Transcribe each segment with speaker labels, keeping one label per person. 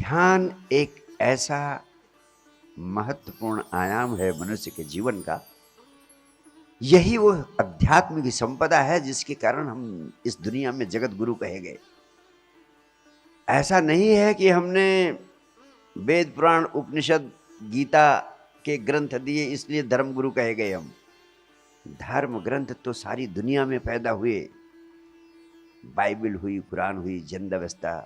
Speaker 1: ध्यान एक ऐसा महत्वपूर्ण आयाम है मनुष्य के जीवन का। यही वो अध्यात्म की संपदा है जिसके कारण हम इस दुनिया में जगत गुरु कहे गए। ऐसा नहीं है कि हमने वेद पुराण उपनिषद गीता के ग्रंथ दिए इसलिए धर्म गुरु कहे गए। हम धर्म ग्रंथ तो सारी दुनिया में पैदा हुए। बाइबल हुई, कुरान हुई, जिंद अवस्था,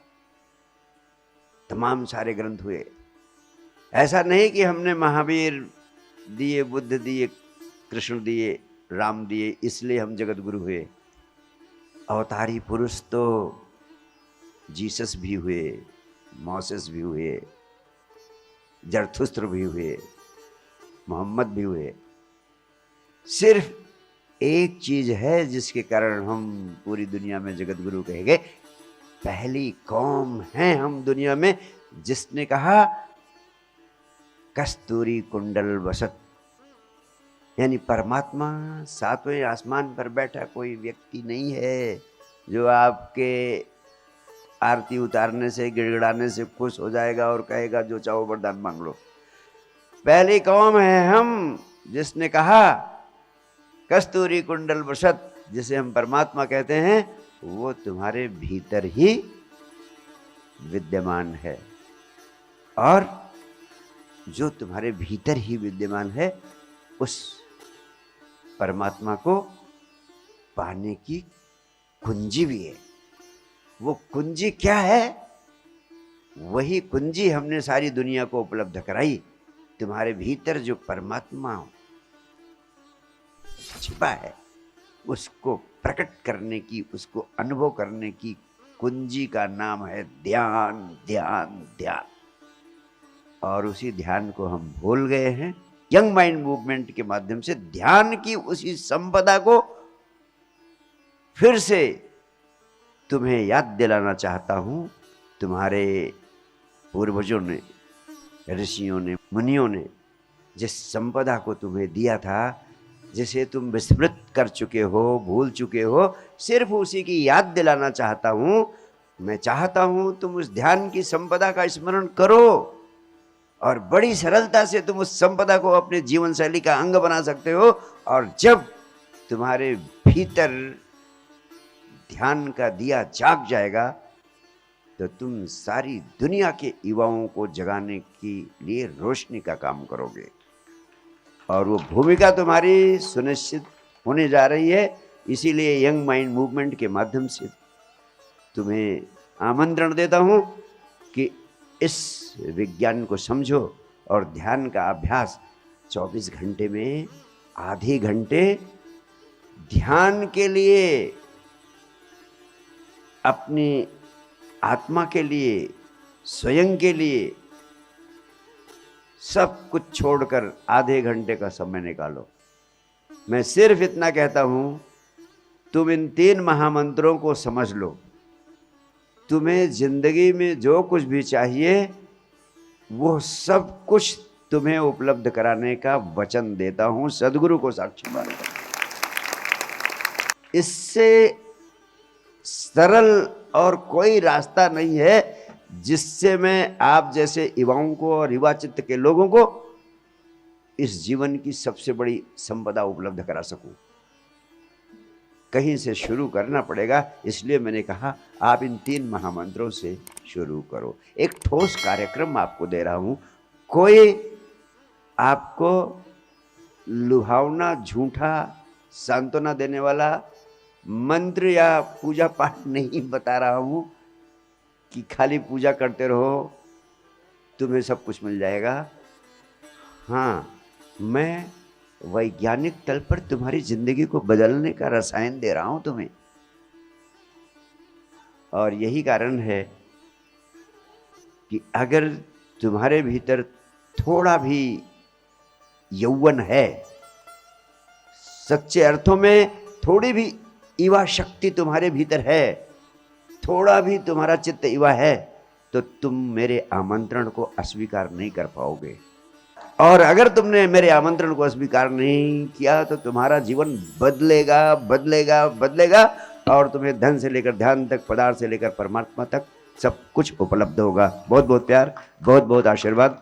Speaker 1: तमाम सारे ग्रंथ हुए। ऐसा नहीं कि हमने महावीर दिए, बुद्ध दिए, कृष्ण दिए, राम दिए इसलिए हम जगत गुरु हुए। अवतारी पुरुष तो जीसस भी हुए, मोसेस भी हुए, जरथुस्त्र भी हुए, मोहम्मद भी हुए। सिर्फ एक चीज है जिसके कारण हम पूरी दुनिया में जगत गुरु कहे गए। पहली कौम है हम दुनिया में जिसने कहा कस्तूरी कुंडल वसत, यानी परमात्मा सातवें आसमान पर बैठा कोई व्यक्ति नहीं है जो आपके आरती उतारने से, गिड़गिड़ाने से खुश हो जाएगा और कहेगा जो चाहो वरदान मांग लो। पहली कौम है हम जिसने कहा कस्तूरी कुंडल वसत, जिसे हम परमात्मा कहते हैं, वो तुम्हारे भीतर ही विद्यमान है। और जो तुम्हारे भीतर ही विद्यमान है उस परमात्मा को पाने की कुंजी भी है। वो कुंजी क्या है? वही कुंजी हमने सारी दुनिया को उपलब्ध कराई। तुम्हारे भीतर जो परमात्मा छिपा है उसको प्रकट करने की, उसको अनुभव करने की कुंजी का नाम है ध्यान, ध्यान, ध्यान। और उसी ध्यान को हम भूल गए हैं। यंग माइंड मूवमेंट के माध्यम से ध्यान की उसी संपदा को फिर से तुम्हें याद दिलाना चाहता हूं। तुम्हारे पूर्वजों ने, ऋषियों ने, मुनियों ने जिस संपदा को तुम्हें दिया था, जिसे तुम विस्मृत कर चुके हो, भूल चुके हो, सिर्फ उसी की याद दिलाना चाहता हूं। मैं चाहता हूं तुम उस ध्यान की संपदा का स्मरण करो और बड़ी सरलता से तुम उस संपदा को अपने जीवन शैली का अंग बना सकते हो। और जब तुम्हारे भीतर ध्यान का दिया जाग जाएगा तो तुम सारी दुनिया के युवाओं को जगाने के लिए रोशनी का काम करोगे। और वो भूमिका तुम्हारी सुनिश्चित होने जा रही है। इसीलिए यंग माइंड मूवमेंट के माध्यम से तुम्हें आमंत्रण देता हूं कि इस विज्ञान को समझो और ध्यान का अभ्यास 24 घंटे में आधे घंटे ध्यान के लिए, अपनी आत्मा के लिए, स्वयं के लिए सब कुछ छोड़कर आधे घंटे का समय निकालो। मैं सिर्फ इतना कहता हूं, तुम इन 3 महामंत्रों को समझ लो। तुम्हें जिंदगी में जो कुछ भी चाहिए वो सब कुछ तुम्हें उपलब्ध कराने का वचन देता हूं, सदगुरु को साक्षी मानकर। इससे सरल और कोई रास्ता नहीं है जिससे मैं आप जैसे युवाओं को और युवा चित्त के लोगों को इस जीवन की सबसे बड़ी संपदा उपलब्ध करा सकूं। कहीं से शुरू करना पड़ेगा, इसलिए मैंने कहा आप इन 3 महामंत्रों से शुरू करो। एक ठोस कार्यक्रम आपको दे रहा हूं। कोई आपको लुभावना, झूठा, सांत्वना देने वाला मंत्र या पूजा पाठ नहीं बता रहा हूं कि खाली पूजा करते रहो तुम्हें सब कुछ मिल जाएगा। हाँ, मैं वैज्ञानिक तल पर तुम्हारी जिंदगी को बदलने का रसायन दे रहा हूं तुम्हें। और यही कारण है कि अगर तुम्हारे भीतर थोड़ा भी यौवन है, सच्चे अर्थों में थोड़ी भी युवा शक्ति तुम्हारे भीतर है, थोड़ा भी तुम्हारा चित्त युवा है, तो तुम मेरे आमंत्रण को अस्वीकार नहीं कर पाओगे। और अगर तुमने मेरे आमंत्रण को अस्वीकार नहीं किया तो तुम्हारा जीवन बदलेगा, बदलेगा, बदलेगा। और तुम्हें धन से लेकर ध्यान तक, पदार्थ से लेकर परमात्मा तक सब कुछ उपलब्ध होगा। बहुत बहुत प्यार, बहुत बहुत आशीर्वाद।